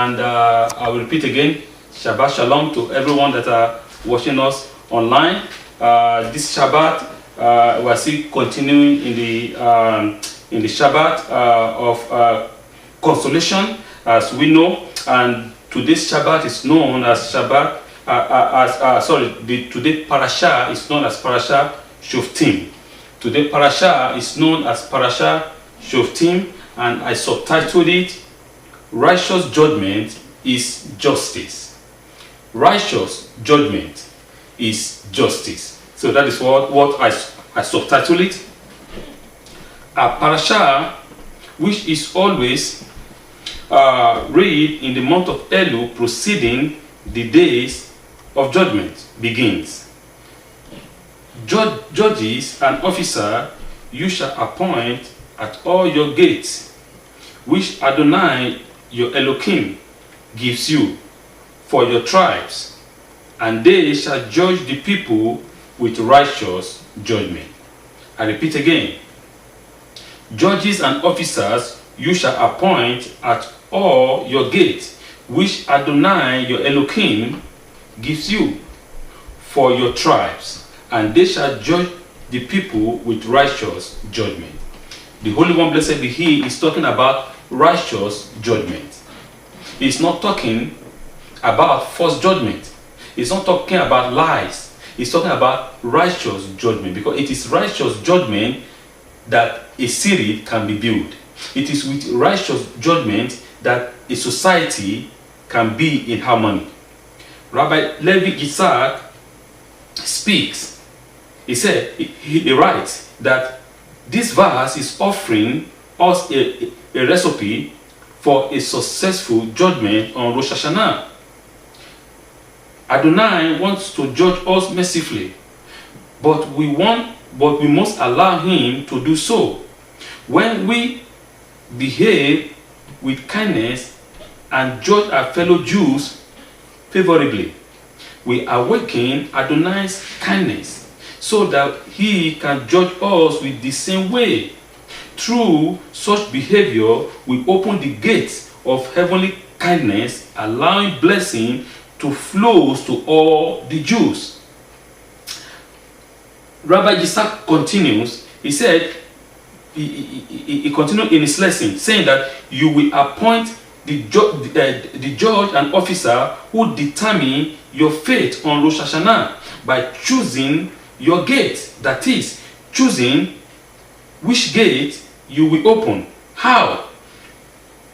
And I will repeat again, Shabbat Shalom to everyone that are watching us online. This Shabbat, we are still continuing in the Shabbat of consolation, as we know. And today's Shabbat is known as Shabbat. Today Parasha is known as Parasha Shoftim. Today Parasha is known as Parasha Shoftim, and I subtitled it, Righteous Judgment is Justice. Righteous Judgment is Justice. So that is what I subtitled it. A parasha which is always read in the month of Elul preceding the days of judgment begins. Judges and officers you shall appoint at all your gates, which Adonai your Elohim gives you for your tribes, and they shall judge the people with righteous judgment. I repeat again. Judges and officers you shall appoint at all your gates, which Adonai your Elohim gives you for your tribes, and they shall judge the people with righteous judgment. The Holy One, blessed be He, is talking about righteous judgment. He's not talking about false judgment. He's not talking about lies. He's talking about righteous judgment, because it is righteous judgment that a city can be built. It is with righteous judgment that a society can be in harmony. Rabbi Levi Yitzhak speaks. He writes that this verse is offering us a recipe for a successful judgment on Rosh Hashanah. Adonai wants to judge us mercifully, but we must allow Him to do so. When we behave with kindness and judge our fellow Jews favorably, we awaken Adonai's kindness so that He can judge us with the same way. Through such behavior, we open the gates of heavenly kindness, allowing blessing to flow to all the Jews. Rabbi Yitzhak continues. He said, he continued in his lesson, saying that you will appoint the judge and officer who determine your fate on Rosh Hashanah by choosing your gate. That is, choosing which gate you will open. How?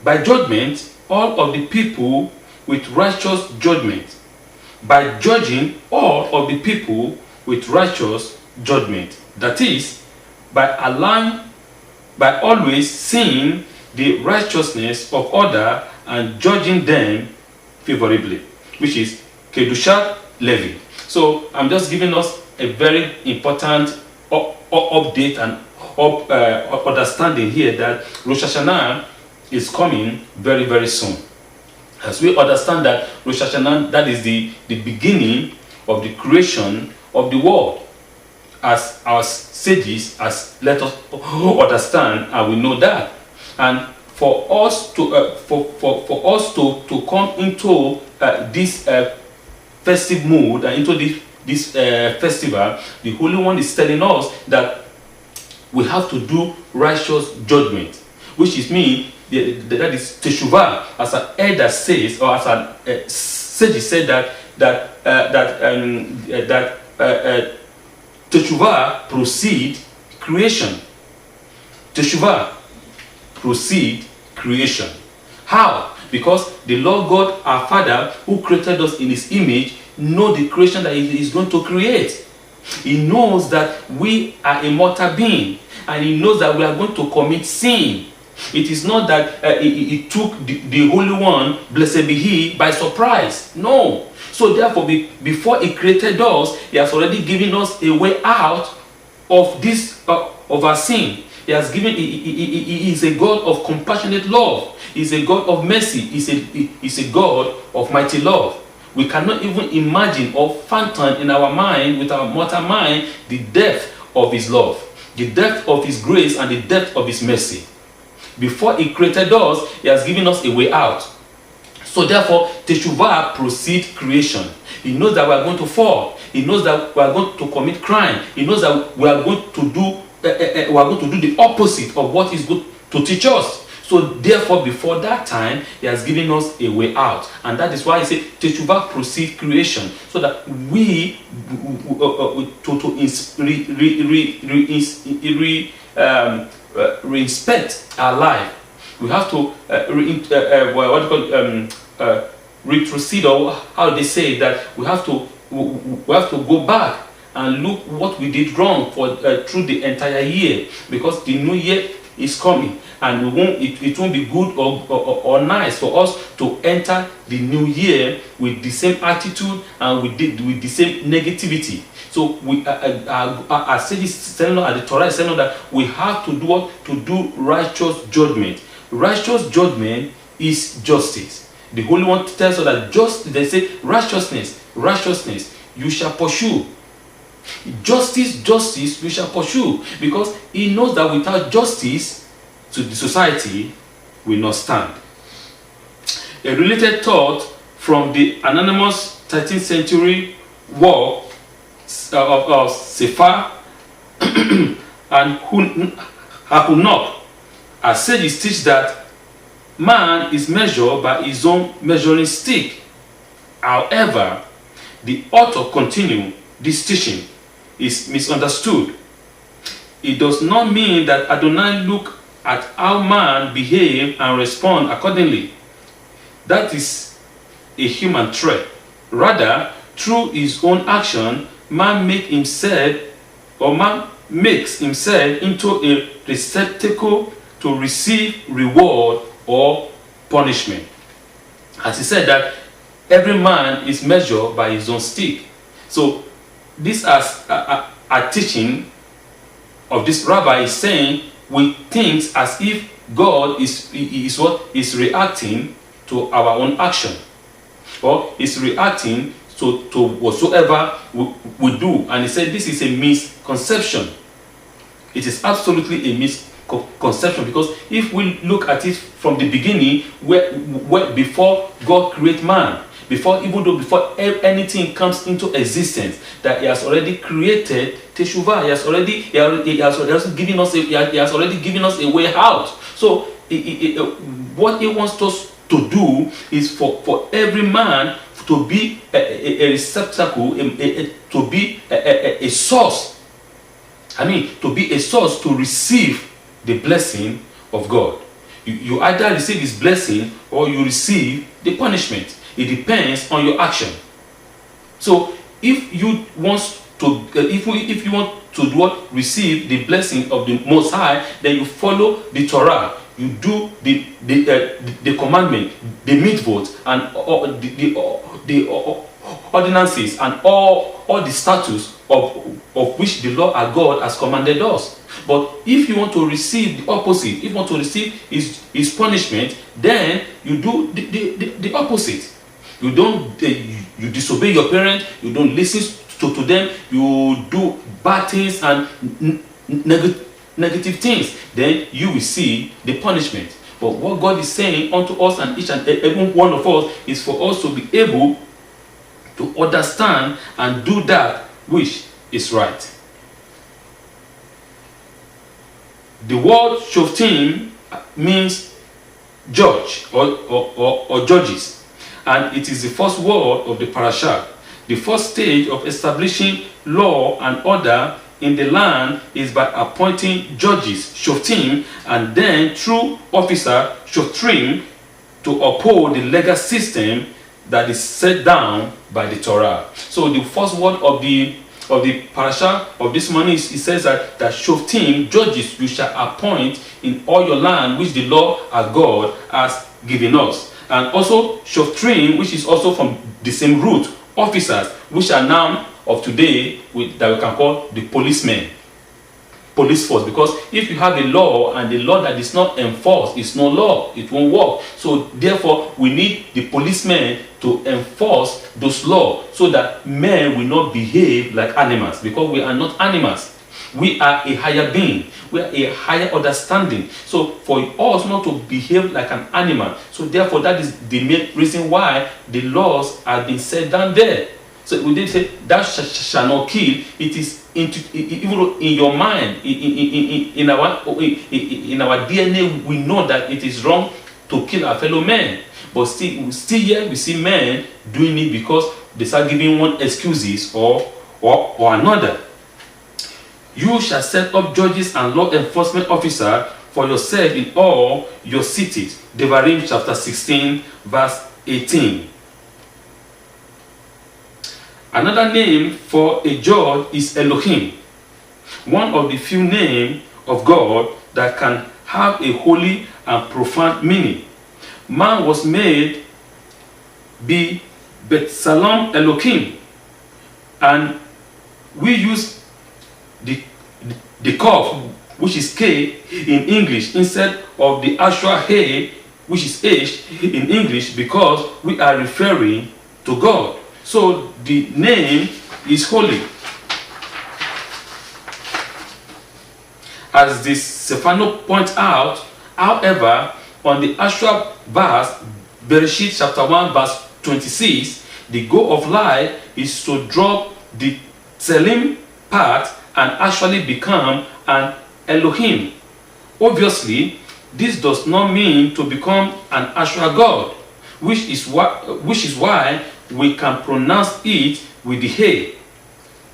By judgment all of the people with righteous judgment. By judging all of the people with righteous judgment. That is, by always seeing the righteousness of others and judging them favorably, which is Kedushat Levi. So I'm just giving us a very important update and understanding here that Rosh Hashanah is coming very, very soon. As we understand that Rosh Hashanah, that is the beginning of the creation of the world, as our sages let us understand, and we know that. And for us to come into this festive mood and into this festival, the Holy One is telling us that we have to do righteous judgment, which is that is teshuvah, as an elder says, or as a sage said that teshuvah proceed creation. Teshuvah proceed creation. How? Because the Lord God, our Father, who created us in His image, knows the creation that He is going to create. He knows that we are a mortal being, and He knows that we are going to commit sin. It is not that He took the Holy One, blessed be He, by surprise. No. So therefore, before He created us, He has already given us a way out of this of our sin. He has given. He is a God of compassionate love. He is a God of mercy. He is a God of mighty love. We cannot even imagine or fathom in our mind, with our mortal mind, the depth of His love, the depth of His grace, and the depth of His mercy. Before He created us, He has given us a way out. So therefore, Teshuvah precedes creation. He knows that we are going to fall. He knows that we are going to commit crime. He knows that we are going to do the opposite of what He's going to teach us. So therefore, before that time, He has given us a way out, and that is why He said Teshuvah precedes creation, so that we re-inspect our life. We have to retrocede, or how they say that we have to go back and look what we did wrong for through the entire year, because the new year is coming, and it won't be good or nice for us to enter the new year with the same attitude and with the same negativity. So I say this, the Torah is telling us that we have to do what? To do righteous judgment. Righteous judgment is justice. The Holy One tells us that they say righteousness, you shall pursue. Justice, you shall pursue, because He knows that without justice to the society will not stand. A related thought from the anonymous 13th century work of Sefer and Hunok, as sages teach that man is measured by his own measuring stick. However, the author continues this teaching is misunderstood. It does not mean that Adonai look at how man behave and respond accordingly. That is a human trait. Rather, through his own action, man makes himself into a receptacle to receive reward or punishment. As he said that every man is measured by his own stick. So this as a teaching of this rabbi is saying we think as if God is reacting to our own action, or is reacting to whatsoever we do. And he said this is a misconception. It is absolutely a misconception, because if we look at it from the beginning, where before God created man, before anything comes into existence, that He has already created Teshuvah. He has already given us a way out. So what He wants us to do is for every man to be a receptacle, to be a source. To be a source to receive the blessing of God. You either receive His blessing or you receive the punishment. It depends on your action. So if you want to receive the blessing of the Most High, then you follow the Torah. You do the commandment, the mitzvot, and the ordinances, and all the statutes of which the Lord our God has commanded us. But if you want to receive the opposite, if you want to receive his punishment, then you do the opposite. You disobey your parents, you don't listen to them, you do bad things and negative things, then you will see the punishment. But what God is saying unto us and each and every one of us is for us to be able to understand and do that which is right. The word shoftim means judge or judges, and it is the first word of the parasha. The first stage of establishing law and order in the land is by appointing judges, shoftim, and then through officer, shoftim, to uphold the legal system that is set down by the Torah. So the first word of the parasha of this morning, it says that shoftim, judges, you shall appoint in all your land which the Lord our God has given us. And also shoftim, which is also from the same root, officers, which are now of today that we can call the policemen, police force. Because if you have a law and the law that is not enforced is no law, it won't work. So therefore we need the policemen to enforce those laws, so that men will not behave like animals, because we are not animals. We are a higher being. We are a higher understanding. So for us not to behave like an animal, so therefore that is the main reason why the laws have been set down there. So we did say thou shall not kill. It is even in your mind, in our DNA, we know that it is wrong to kill our fellow men. But still here we see men doing it because they start giving one excuses or another. You shall set up judges and law enforcement officers for yourself in all your cities. Devarim chapter 16 verse 18. Another name for a judge is Elohim, one of the few names of God that can have a holy and profound meaning. Man was made be B'Tselem Elohim, and we use the Kaf, which is K in English, instead of the actual He, which is H in English, because we are referring to God. So the name is holy. As this Stefano points out, however, on the actual verse, Bereshit chapter 1 verse 26, the goal of life is to drop the Tselem part and actually become an Elohim. Obviously, this does not mean to become an actual God, which is why we can pronounce it with the He.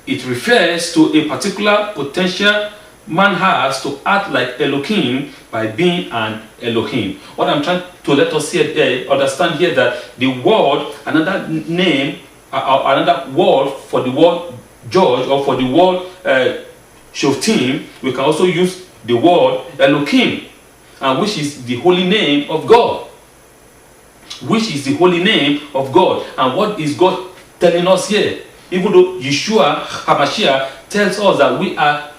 It refers to a particular potential man has to act like Elohim by being an Elohim. What I'm trying to let us understand here, that the word, another name, another word for the word judge, or for the word Shoftim, we can also use the word Elohim, and which is the holy name of God. Which is the holy name of God. And what is God telling us here? Even though Yeshua HaMashiach tells us that we are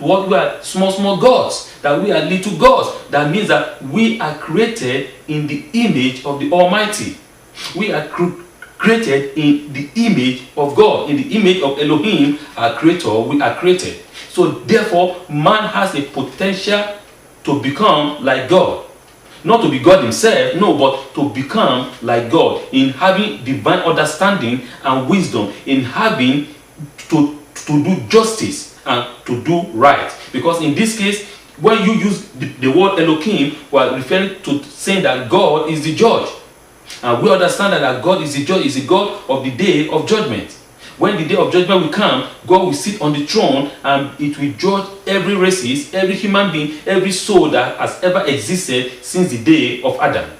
small gods, that we are little gods, that means that we are created in the image of the Almighty. We are created in the image of God, in the image of Elohim, our creator. We are created. So therefore, man has a potential to become like God. Not to be God himself, no, but to become like God, in having divine understanding and wisdom, in having to do justice and to do right. Because in this case, when you use the word Elohim, we are referring to saying that God is the judge. And we understand that God is the judge, is the God of the day of judgment. When the day of judgment will come, God will sit on the throne and it will judge every race, every human being, every soul that has ever existed since the day of Adam.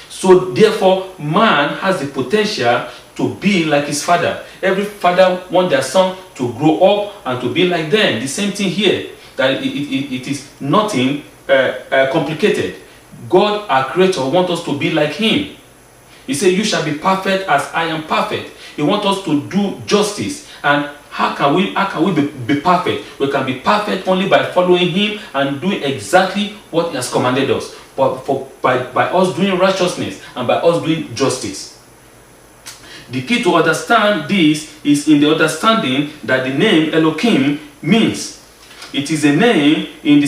So therefore, man has the potential to be like his father. Every father wants their son to grow up and to be like them. The same thing here, that it is nothing complicated. God, our creator, wants us to be like him. He said, you shall be perfect as I am perfect. He wants us to do justice. And how can we be perfect? We can be perfect only by following him and doing exactly what he has commanded us. But by us doing righteousness and by us doing justice. The key to understand this is in the understanding that the name Elohim means. It is a name in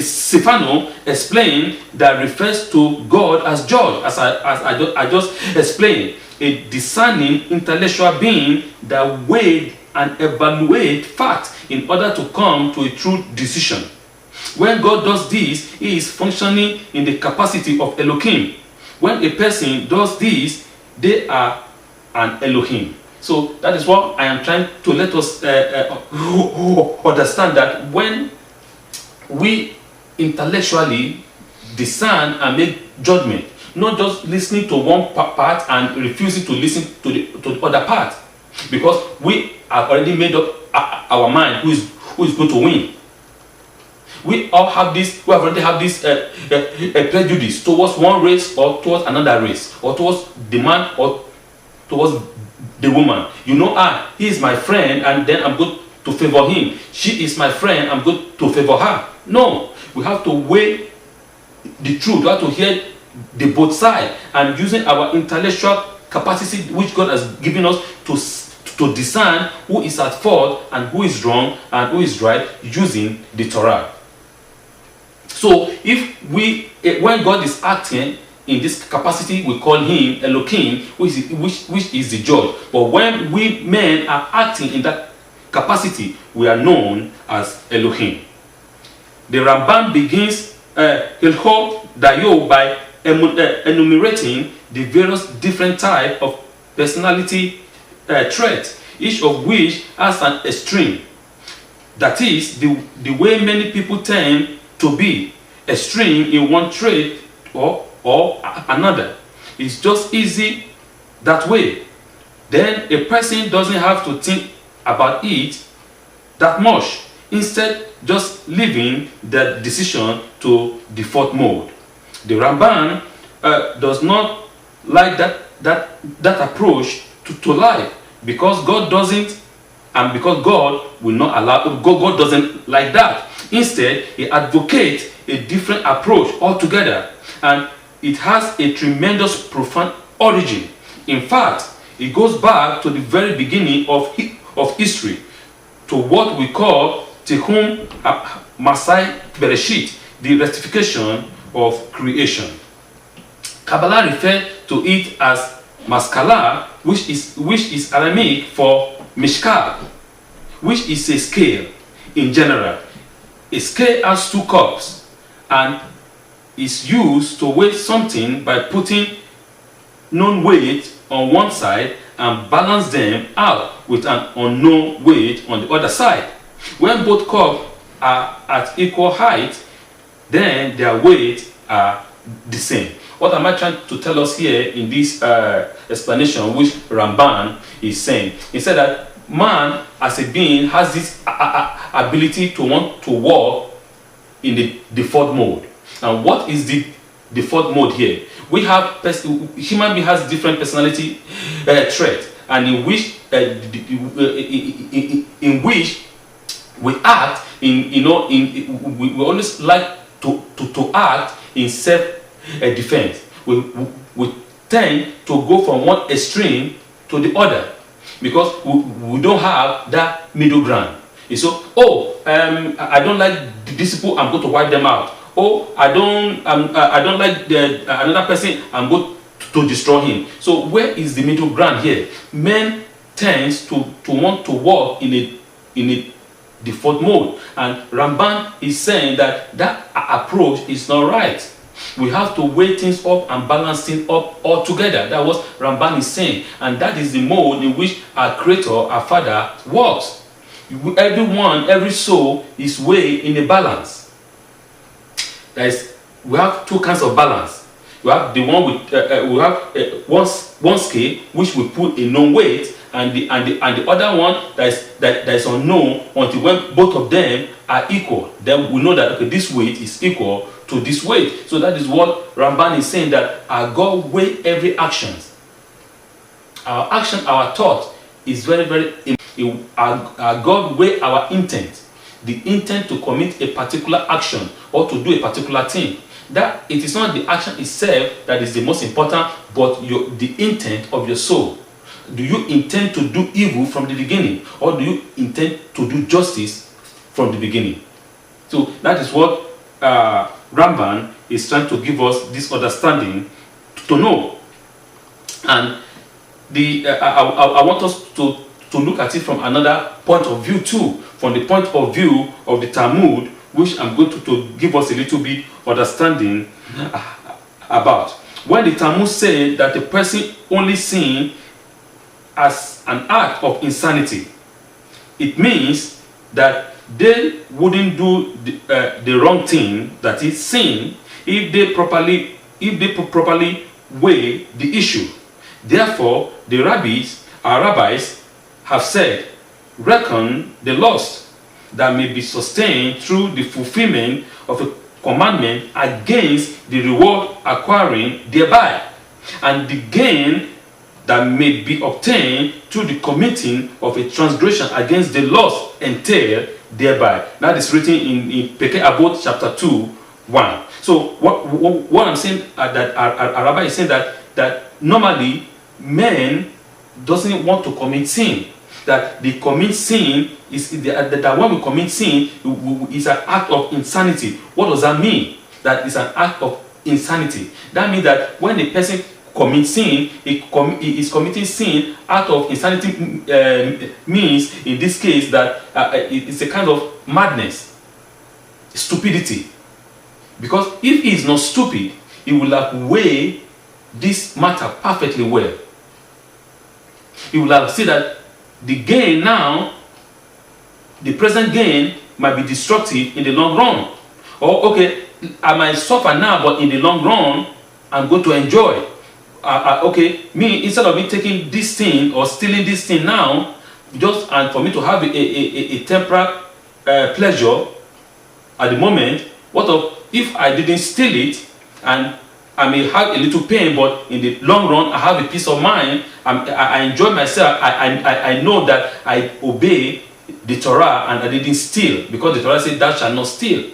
Stefano explained that refers to God as judge, as I just explained. A discerning intellectual being that weighed and evaluate facts in order to come to a true decision. When God does this, he is functioning in the capacity of Elohim. When a person does this, they are an Elohim. So that is what I am trying to let us understand, that when we intellectually discern and make judgment, not just listening to one part and refusing to listen to the other part, because we have already made up our mind who is going to win. We all have this. We already have this a prejudice towards one race or towards another race, or towards the man or towards the woman. You know, he is my friend, and then I'm going to favor him. She is my friend, I'm going to favor her. No, we have to weigh the truth. We have to hear the both sides, and using our intellectual capacity which God has given us to discern who is at fault and who is wrong and who is right using the Torah. So when God is acting in this capacity, we call him Elohim, which is the judge. But when we men are acting in that capacity, we are known as Elohim. The Ramban begins Hilchot Dayo by enumerating the various different types of personality traits, each of which has an extreme. That is, the way many people tend to be extreme in one trait or another. It's just easy that way. Then a person doesn't have to think about it that much. Instead, just leaving the decision to default mode. The Ramban does not like that approach to life, because God doesn't, and because God will not allow. God doesn't like that. Instead, he advocates a different approach altogether, and it has a tremendous profound origin. In fact, it goes back to the very beginning of history, to what we call Tikkun Masai Bereshit, the rectification of creation. Kabbalah refers to it as Maskala, which is Aramaic for Mishkal, which is a scale in general. A scale has two cups and is used to weigh something by putting known weight on one side and balance them out with an unknown weight on the other side. When both cups are at equal height, then their weight are the same. What am I trying to tell us here in this explanation, which Ramban is saying? He said that man as a being has this ability to want to walk in the default mode. And what is the default mode here? We have human being has different personality traits, and in which we act we always like to act in self-defense. We tend to go from one extreme to the other because we don't have that middle ground. So, I don't like these people, I'm going to wipe them out. I don't like another person, I'm going to destroy him. So where is the middle ground here? Men tends to want to walk in a default mode, and Ramban is saying that approach is not right. We have to weigh things up and balance things up all together. That's what Ramban is saying, and that is the mode in which our Creator, our Father, works. Every soul is weighed in a balance. We have two kinds of balance. We have the one with we have one scale which we put a known weight, and the other one that is unknown until when both of them are equal. Then we know that okay, this weight is equal to this weight. So that is what Ramban is saying, that our God weigh every action. Our action, our thought is very, very important. Our God weigh our intent. The intent to commit a particular action or to do a particular thing. That it is not the action itself that is the most important, but the intent of your soul. Do you intend to do evil from the beginning, or do you intend to do justice from the beginning? So that is what Ramban is trying to give us this understanding to know. And I want us to look at it from another point of view too, from the point of view of the Talmud, which I'm going to give us a little bit understanding about. When the Talmud says that the person only sin as an act of insanity, it means that they wouldn't do the wrong thing, that is sin, if they properly weigh the issue. Therefore, our rabbis have said, reckon the loss that may be sustained through the fulfillment of a commandment against the reward acquiring thereby, and the gain that may be obtained through the committing of a transgression against the laws entailed thereby. That is written in Pirkei Avot chapter 2:1. So what I'm saying, that our rabbi is saying that normally men doesn't want to commit sin, that they commit sin that when we commit sin is an act of insanity. What does that mean? That is an act of insanity. That means that when a person commits sin, he is committing sin out of insanity. Means in this case that it's a kind of madness, stupidity. Because if he is not stupid, he will have weighed this matter perfectly well. He will have seen that the gain now, the present gain, might be destructive in the long run. Or okay, I might suffer now, but in the long run, I'm going to enjoy. Okay, me, instead of me taking this thing or stealing this thing now, just and for me to have a temporary pleasure at the moment, what of if I didn't steal it and I may have a little pain, but in the long run, I have a peace of mind. I enjoy myself. I know that I obey the Torah and I didn't steal, because the Torah says, "Thou shalt not steal."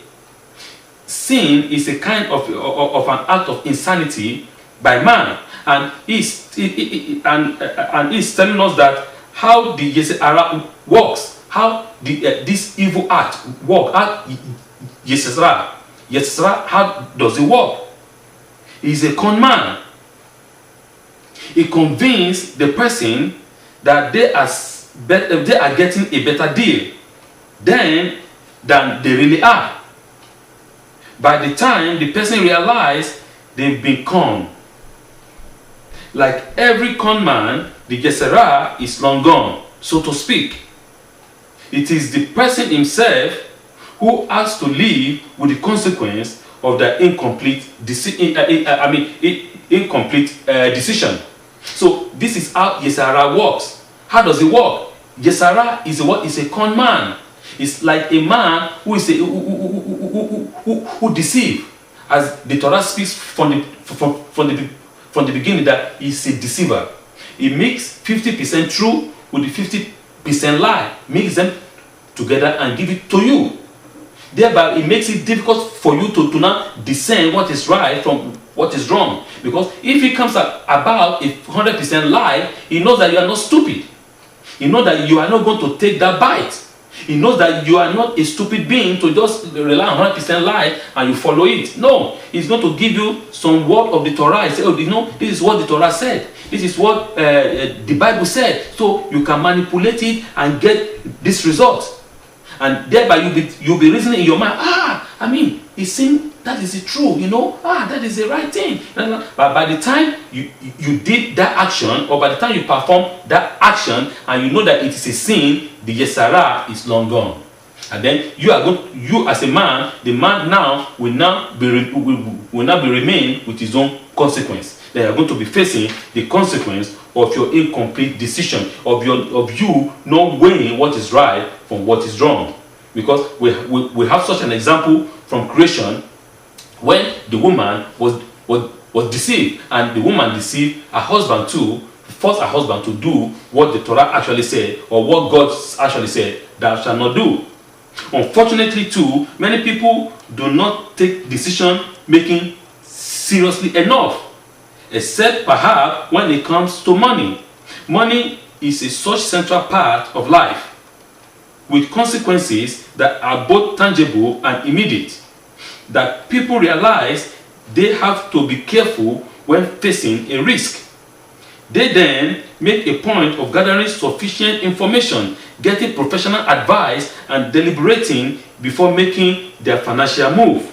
Sin is a kind of an act of insanity by man, and he's telling us that how the Yetzer Hara works, how this evil act works. Yetzer Hara, how does it work? He's a con man. He convinced the person that they are getting a better deal than they really are. By the time the person realizes they've been conned. Like every con man, the Yetzer Hara is long gone, so to speak. It is the person himself who has to live with the consequence of their incomplete decision. So this is how Yetzer Hara works. How does it work? Yetzer Hara is a con man. It's like a man who is who deceive. As the Torah speaks from the beginning, that he's a deceiver. He makes 50% true with the 50% lie, mix them together and give it to you. Thereby, it makes it difficult for you to now discern what is right from what is wrong. Because if he comes about a 100% lie, he knows that you are not stupid. He knows that you are not going to take that bite. He knows that you are not a stupid being to just rely on 100% lie and you follow it. No, he's going to give you some word of the Torah. He said, oh, this is what the Torah said. This is what the Bible said. So you can manipulate it and get this result. And thereby you'll be reasoning in your mind, it seems that is the true, that is the right thing. But by the time you did that action, or by the time you perform that action, and you know that it is a sin, the Yetzer Hara is long gone. And then you as a man, the man now will now be remain with his own consequence. They are going to be facing the consequence of your incomplete decision, of you not weighing what is right from what is wrong. Because we have such an example from creation, when the woman was deceived, and the woman deceived her husband too, forced her husband to do what the Torah actually said, or what God actually said, thou shalt not do. Unfortunately too, many people do not take decision making seriously enough, except perhaps when it comes to money. Money is a such central part of life, with consequences that are both tangible and immediate, that people realize they have to be careful when facing a risk. They then make a point of gathering sufficient information, getting professional advice, and deliberating before making their financial move.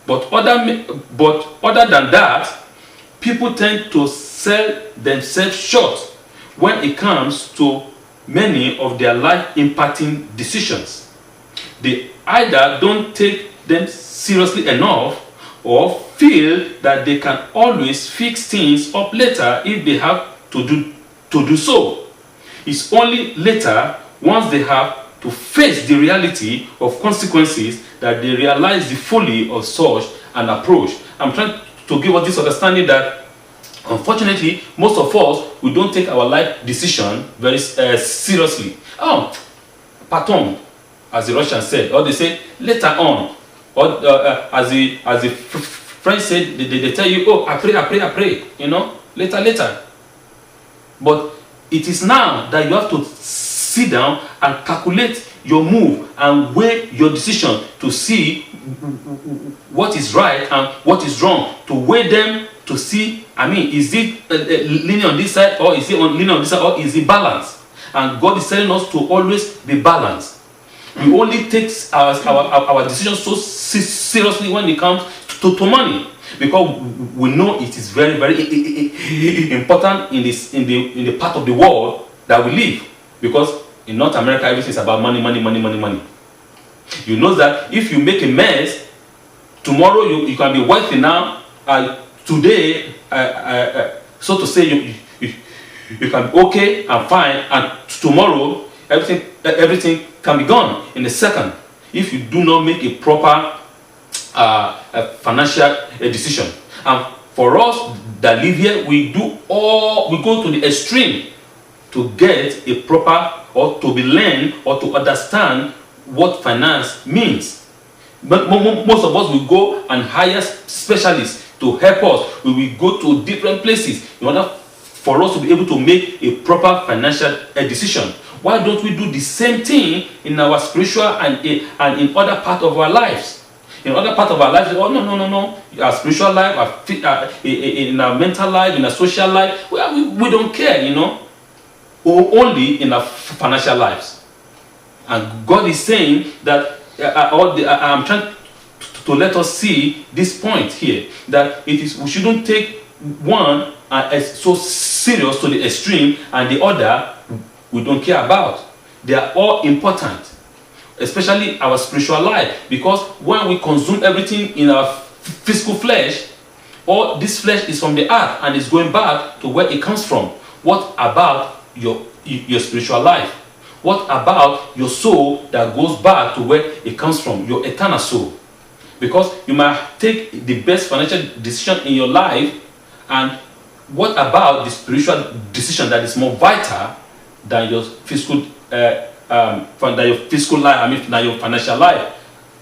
But other than that, people tend to sell themselves short when it comes to many of their life-impacting decisions. They either don't take them seriously enough, or feel that they can always fix things up later if they have to do so. It's only later, once they have to face the reality of consequences, that they realize the folly of such an approach. I'm trying to give us this understanding that unfortunately, most of us, we don't take our life decision very seriously. Patton, as the Russians said, or they say later on, or as the French said, they tell you, I pray, later. But it is now that you have to sit down and calculate your move and weigh your decision to see what is right and what is wrong, to weigh them to see, I mean, is it leaning on this side, or is it leaning on this side, or is it balanced? And God is telling us to always be balanced. We only take our decisions so seriously when it comes to money, because we know it is very, very important in the part of the world that we live. Because in North America, everything is about money, money, money, money, money. You know that if you make a mess, tomorrow you can be wealthy now. Today, so to say, you can be okay and fine, and tomorrow everything can be gone in a second if you do not make a proper financial decision. And for us that live here, we go to the extreme to get a proper, or to be learned, or to understand what finance means. But most of us will go and hire specialists to help us. We will go to different places in order for us to be able to make a proper financial decision. Why don't we do the same thing in our spiritual and in other part of our lives? In other part of our lives, oh no. Our spiritual life, in our mental life, in our social life, we don't care, you know. Only in our financial lives. And God is saying that I'm trying to let us see this point here, that we shouldn't take one as so serious to the extreme, and the other we don't care about. They are all important, especially our spiritual life, because when we consume everything in our physical flesh, all this flesh is from the earth and is going back to where it comes from. What about your spiritual life? What about your soul that goes back to where it comes from, your eternal soul? Because you might take the best financial decision in your life, and what about the spiritual decision that is more vital than your physical life, than your financial life?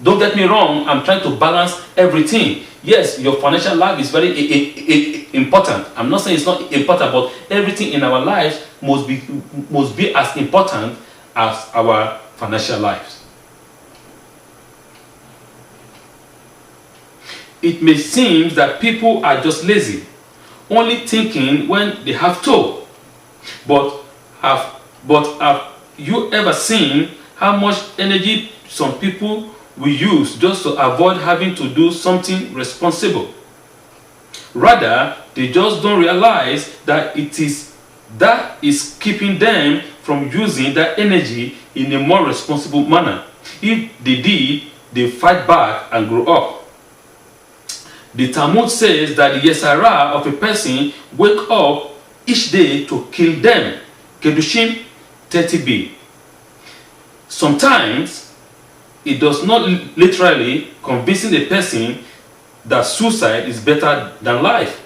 Don't get me wrong, I'm trying to balance everything. Yes, your financial life is very important. I'm not saying it's not important, but everything in our lives must be as important as our financial lives. It may seem that people are just lazy, only thinking when they have to. But have you ever seen how much energy some people will use just to avoid having to do something responsible? Rather, they just don't realize that that is keeping them from using that energy in a more responsible manner. If they did, they fight back and grow up. The Talmud says that the Yesara of a person wake up each day to kill them. Kedushim 30b. Sometimes it does not literally convincing a person that suicide is better than life.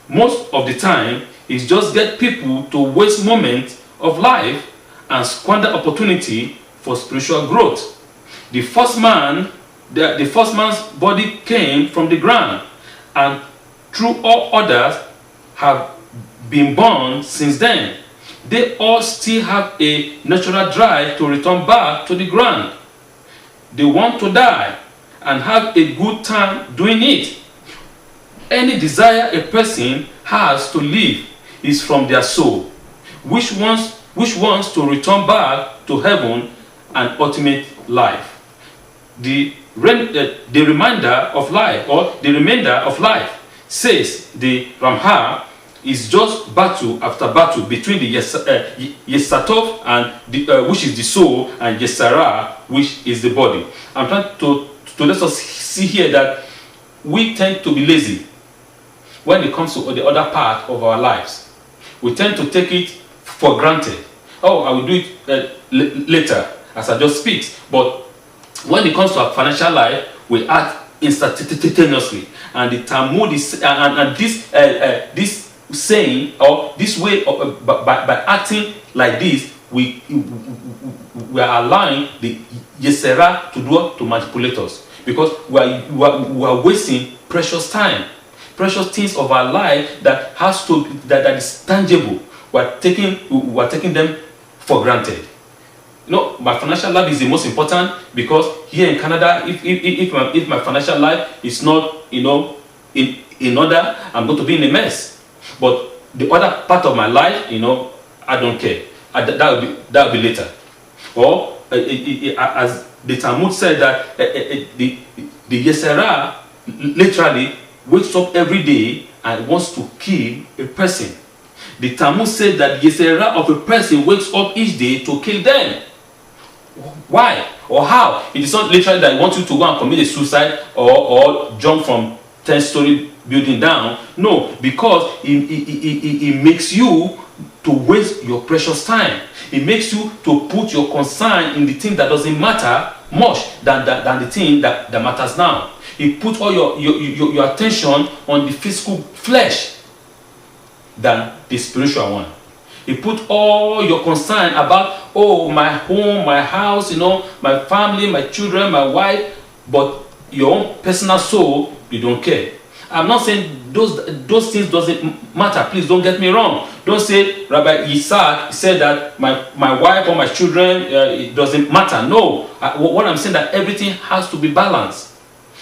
Most of the time, it's just get people to waste moments of life and squander opportunity for spiritual growth. The first man's body came from the ground, and through all others have been born since then. They all still have a natural drive to return back to the ground. They want to die and have a good time doing it. Any desire a person has to live is from their soul, which wants to return back to heaven and ultimate life. The remainder of life, says the Ramha, is just battle after battle between the Yesatov, and which is the soul, and Yesara, which is the body. I'm trying to let us see here that we tend to be lazy when it comes to the other part of our lives. We tend to take it for granted. Oh, I will do it later, as I just speak. But when it comes to our financial life, we act instantaneously. And the Talmud is, and this saying, or this way of, by acting like this, we are allowing the Yesera to manipulate us, because we are wasting precious time, precious things of our life that is tangible. we're taking them for granted. You know, my financial life is the most important, because here in Canada, if my financial life is not, you know, in order, I'm going to be in a mess. But the other part of my life, you know, I don't care. That will be later. Or as the Talmud said, that the Yesera literally wakes up every day and wants to kill a person. The Talmud said that the Yesera of a person wakes up each day to kill them. Why or how? It is not literally that he wants you to go and commit a suicide or jump from 10-story building down. No, because it makes you to waste your precious time. It makes you to put your concern in the thing that doesn't matter much than the thing that matters now. It puts all your attention on the physical flesh than the spiritual one. You put all your concern about, oh, my home, my house, you know, my family, my children, my wife, but your own personal soul, you don't care. I'm not saying those things doesn't matter. Please don't get me wrong. Don't say Rabbi Isaac said that my wife or my children, it doesn't matter. No. What I'm saying, that everything has to be balanced.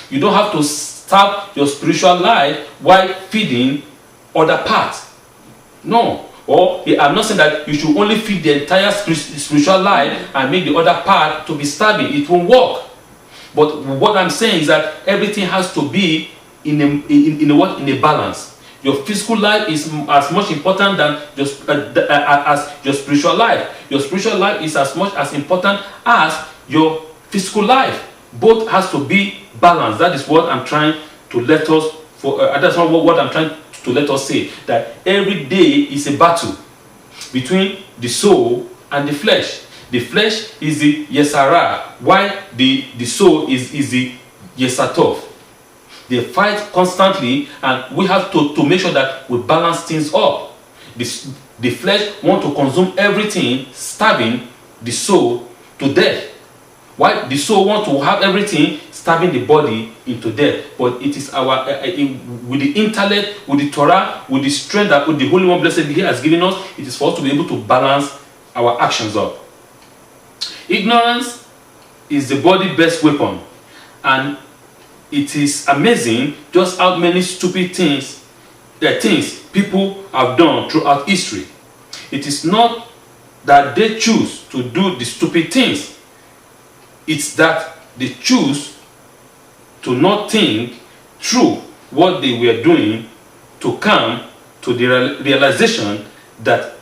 You don't have to starve your spiritual life while feeding other parts. No. Or I'm not saying that you should only feed the entire spiritual life and make the other part to be starving. It won't work. But what I'm saying is that everything has to be in a balance. Your physical life is as much important than as your spiritual life. Your spiritual life is as much as important as your physical life. Both has to be balanced. That is what I'm trying to let us. That's what I'm trying to let us say, that every day is a battle between the soul and the flesh. The flesh is the Yesara, while the soul is the Yesatov. They fight constantly, and we have to make sure that we balance things up. The flesh wants to consume everything, starving the soul to death, while the soul wants to have everything, starving the body into death. But it is our with the intellect, with the Torah, with the strength that the Holy One Blessed He has given us, it is for us to be able to balance our actions up. Ignorance is the body's best weapon, and it is amazing just how many stupid things people have done throughout history. It is not that they choose to do the stupid things, it's that they choose to not think through what they were doing, to come to the realization that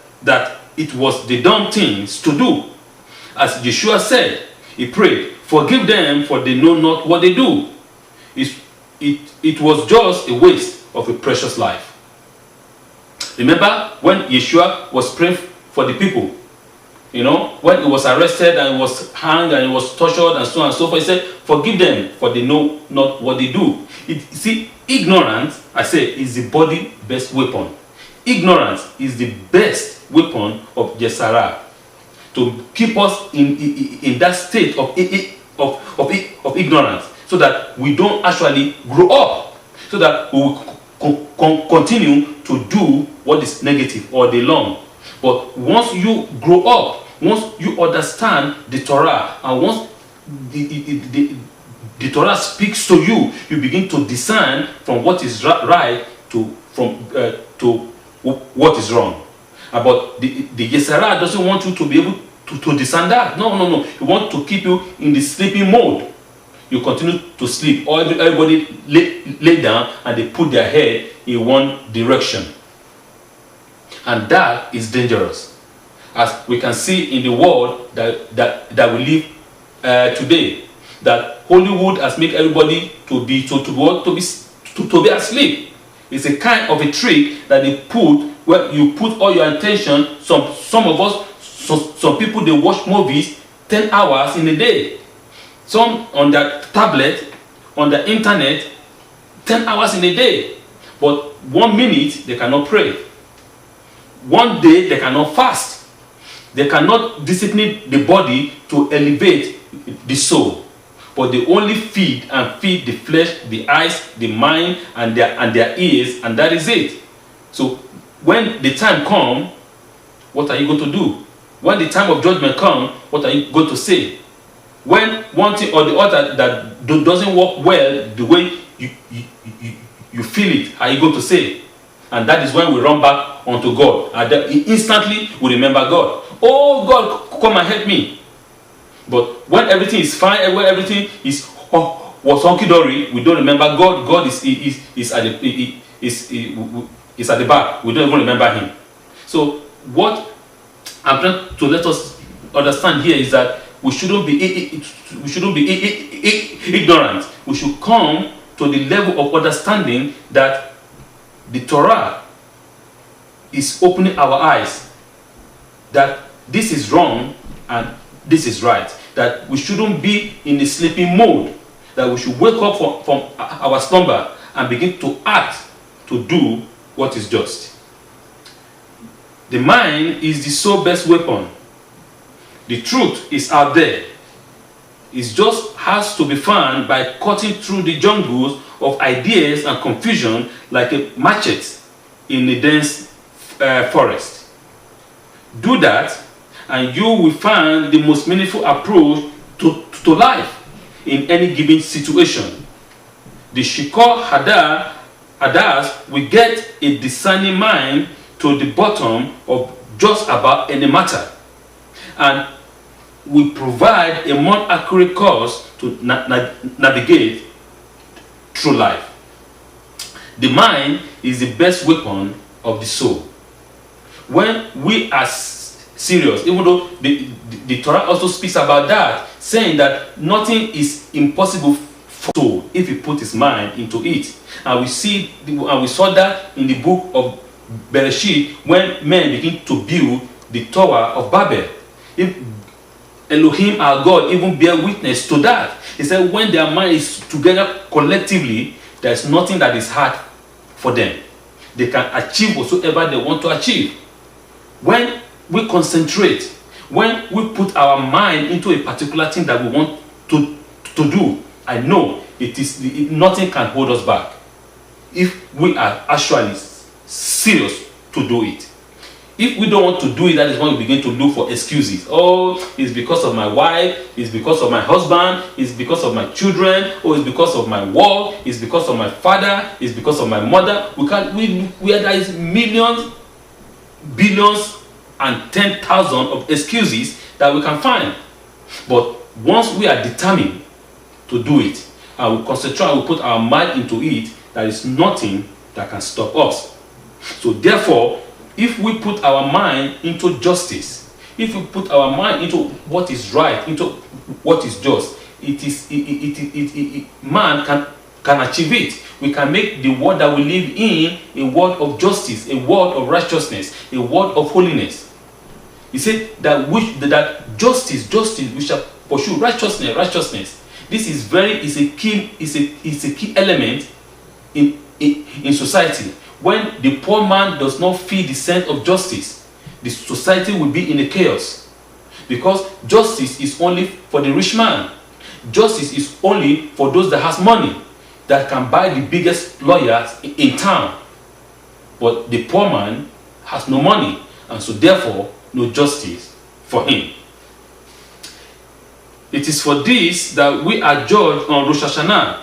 it was the dumb things to do. As Yeshua said, he prayed, forgive them, for they know not what they do. It was just a waste of a precious life. Remember when Yeshua was praying for the people, you know, when he was arrested and he was hanged and he was tortured and so on and so forth, he said, forgive them, for they know not what they do. See, ignorance, I say, is the body's best weapon. Ignorance is the best weapon of Yesara, to keep us in that state of ignorance, so that we don't actually grow up, so that we will continue to do what is negative all day long. But once you grow up, once you understand the Torah, and once the Torah speaks to you, you begin to discern from what is right to what is wrong. But the Yesara doesn't want you to be able to discern that. No. He wants to keep you in the sleeping mode. You continue to sleep, or everybody lay down and they put their head in one direction. And that is dangerous, as we can see in the world that we live today. That Hollywood has made everybody to be asleep. It's a kind of a trick that they put, where you put all your attention. Some of us, some people, they watch movies 10 hours in a day. Some on their tablet, on the internet, 10 hours in a day. But 1 minute they cannot pray. One day they cannot fast. They cannot discipline the body to elevate the soul. But they only feed the flesh, the eyes, the mind, and their ears, and that is it. So when the time comes, what are you going to do? When the time of judgment comes, what are you going to say? When one thing or the other that doesn't work well the way you feel it, are you going to say? And that is when we run back unto God. And then instantly we remember God. Oh God, come and help me. But when everything is fine, when everything is was hunky-dory, we don't remember God. God is at the back. We don't even remember Him. So what I'm trying to let us understand here is that we shouldn't be ignorant. We should come to the level of understanding that the Torah is opening our eyes, that this is wrong and this is right, that we shouldn't be in a sleeping mode, that we should wake up from our slumber and begin to act to do what is just. The mind is the sole best weapon. The truth is out there. It just has to be found by cutting through the jungles of ideas and confusion like a machete in a dense forest. Do that and you will find the most meaningful approach to life in any given situation. The Shikor Hadas will get a discerning mind to the bottom of just about any matter, and we provide a more accurate course to navigate through life. The mind is the best weapon of the soul. When we are serious, even though the Torah also speaks about that, saying that nothing is impossible for the soul if he put his mind into it. And we saw that in the book of Bereshit, when men begin to build the Tower of Babel. If Elohim, our God, even bear witness to that. He said when their mind is together collectively, there is nothing that is hard for them. They can achieve whatsoever they want to achieve. When we concentrate, when we put our mind into a particular thing that we want to do, I know nothing can hold us back if we are actually serious to do it. If we don't want to do it, that is when we begin to look for excuses. Oh, it's because of my wife, it's because of my husband, it's because of my children, or it's because of my work, it's because of my father, it's because of my mother. There is millions, billions, and 10,000 of excuses that we can find. But once we are determined to do it, and we concentrate, we put our mind into it, there is nothing that can stop us. So therefore, if we put our mind into justice, if we put our mind into what is right, into what is just, man can achieve it. We can make the world that we live in a world of justice, a world of righteousness, a world of holiness. He said that justice, we shall pursue righteousness. This is a key element in society. When the poor man does not feel the sense of justice, the society will be in a chaos. Because justice is only for the rich man. Justice is only for those that has money, that can buy the biggest lawyers in town. But the poor man has no money, and so therefore no justice for him. It is for this that we are judged on Rosh Hashanah.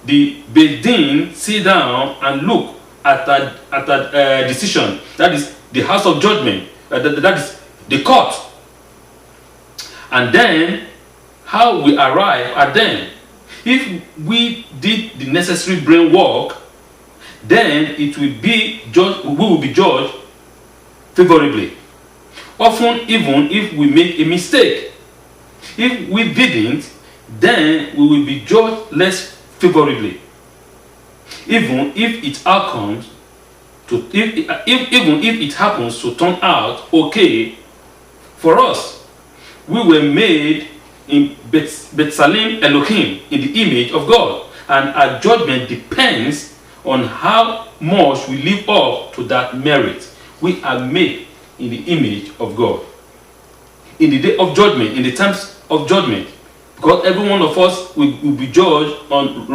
The Beit Din sit down and look at that decision. That is the house of judgment. That is the court. And then how we arrive at them. If we did the necessary brain work, then it will be judged. We will be judged favorably. Often, even if we make a mistake, if we didn't, then we will be judged less favorably. Even if it happens to turn out okay for us. We were made in B'Tselem Elohim, in the image of God, and our judgment depends on how much we live up to that merit. We are made in the image of God. In the day of judgment, in the times of judgment, because every one of us will be judged on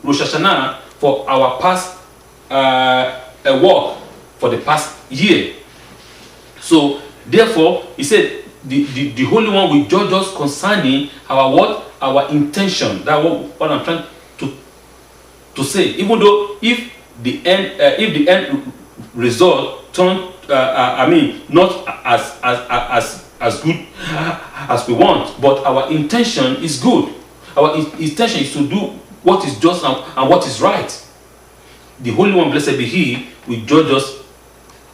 Rosh Hashanah for our past work for the past year. So therefore, he said, the Holy One will judge us concerning our what? Our intention. That's what I'm trying to say. Even though if the end result turn not as good as we want, but our intention is good. Our intention is to do what is just and what is right. The Holy One, blessed be He, will judge us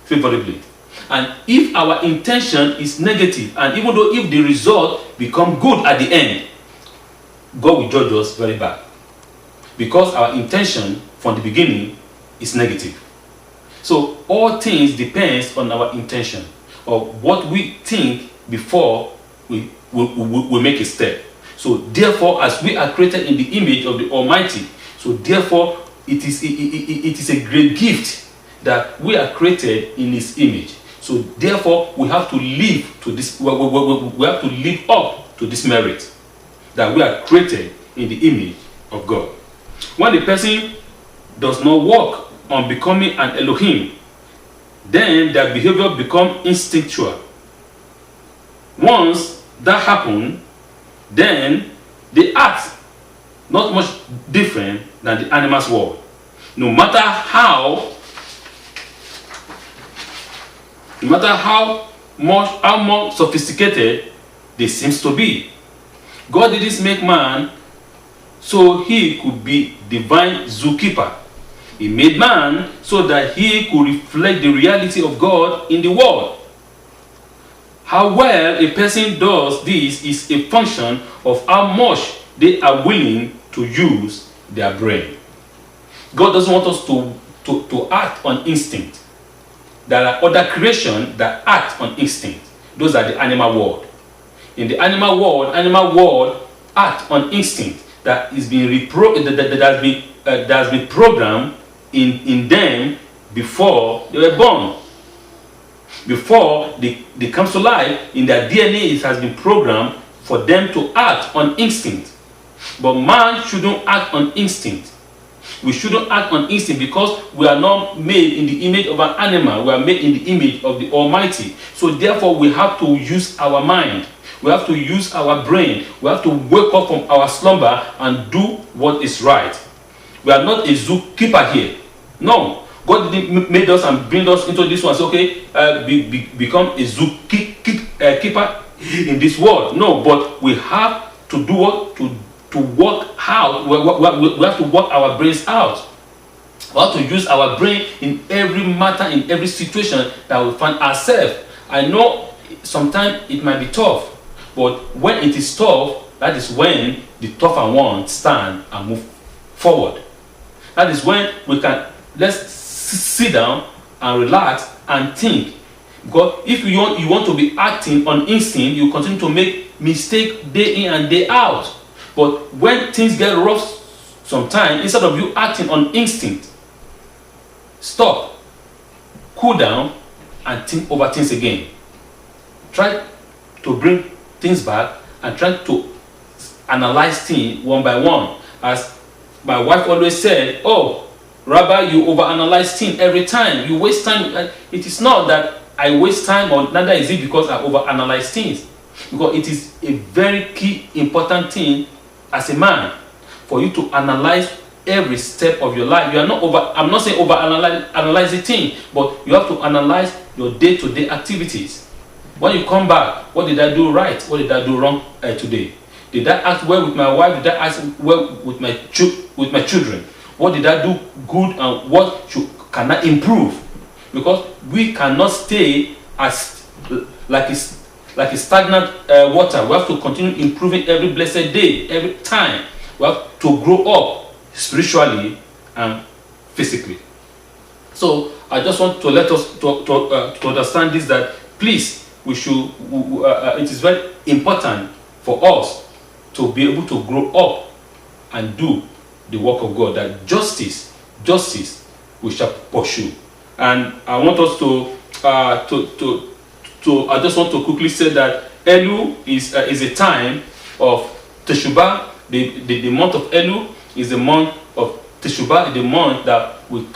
favorably. And if our intention is negative, and even though if the result become good at the end, God will judge us very bad, because our intention from the beginning is negative. So all things depends on our intention, or what we think before we make a step. So therefore, as we are created in the image of the Almighty, so therefore it is a great gift that we are created in His image. So therefore, we have to live to this. We have to live up to this merit that we are created in the image of God. When the person does not work on becoming an Elohim, then their behavior becomes instinctual. Once that happens, then they act not much different than the animal's world. No matter how more sophisticated they seems to be. God didn't make man so he could be divine zookeeper. He made man so that he could reflect the reality of God in the world. How well a person does this is a function of how much they are willing to use their brain. God doesn't want us to act on instinct. There are other creations that act on instinct. Those are the animal world. In the animal world act on instinct that is being that has been programmed in them before they were born. Before they come to life, in their DNA it has been programmed for them to act on instinct. But man shouldn't act on instinct. We shouldn't act on instinct, because we are not made in the image of an animal. We are made in the image of the Almighty. So therefore we have to use our mind. We have to use our brain. We have to wake up from our slumber and do what is right. We are not a zookeeper here. No. God didn't make us and bring us into this one. So become a zookeeper in this world. No, but we have to do what? To work out. We have to work our brains out. We have to use our brain in every matter, in every situation that we find ourselves. I know sometimes it might be tough, but when it is tough, that is when the tougher ones stand and move forward. That is when we can, let's sit down and relax and think. Because if you want to be acting on instinct, you continue to make mistakes day in and day out. But when things get rough sometimes, instead of you acting on instinct, stop, cool down, and think over things again. Try to bring things back and try to analyze things one by one. As my wife always said, "Oh, Rabbi, you overanalyze things every time. You waste time." It is not that I waste time, or neither is it because I overanalyze things. Because it is a very key, important thing as a man, for you to analyze every step of your life. You are not I'm not saying analyze the thing, but you have to analyze your day-to-day activities. When you come back, what did I do right? What did I do wrong today? Did I act well with my wife? Did I act well with my children? What did I do good, and what can I improve? Because we cannot stay as like a stagnant water. We have to continue improving every blessed day, every time. We have to grow up spiritually and physically. So I just want to let us to understand this, that please, we should. It is very important for us to be able to grow up and do the work of God. That justice we shall pursue. And I want us I just want to quickly say that Elu is a time of Teshuvah. The month of Elu is the month of Teshuvah, the month that we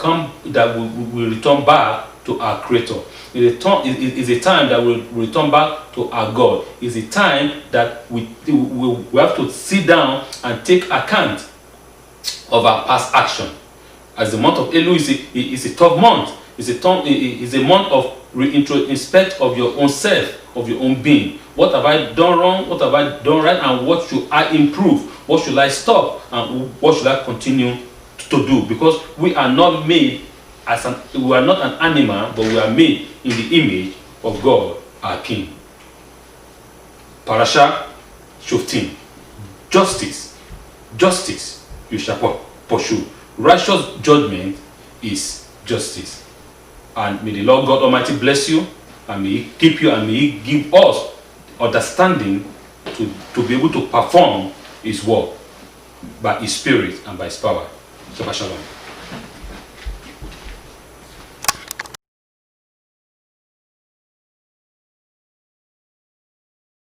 return back to our Creator. It's a time that we'll return back to our God. It's a time that we have to sit down and take account of our past action. As the month of Elul is a tough month. It's a month of inspect of your own self, of your own being. What have I done wrong? What have I done right? And what should I improve? What should I stop? And what should I continue to do? Because we are not made we are not an animal, but we are made in the image of God, our King. Parasha Shoftim. Justice you shall pursue. Righteous judgment is justice. And may the Lord God Almighty bless you, and may He keep you, and may He give us understanding to be able to perform His work by His Spirit and by His power. Shabbat Shalom.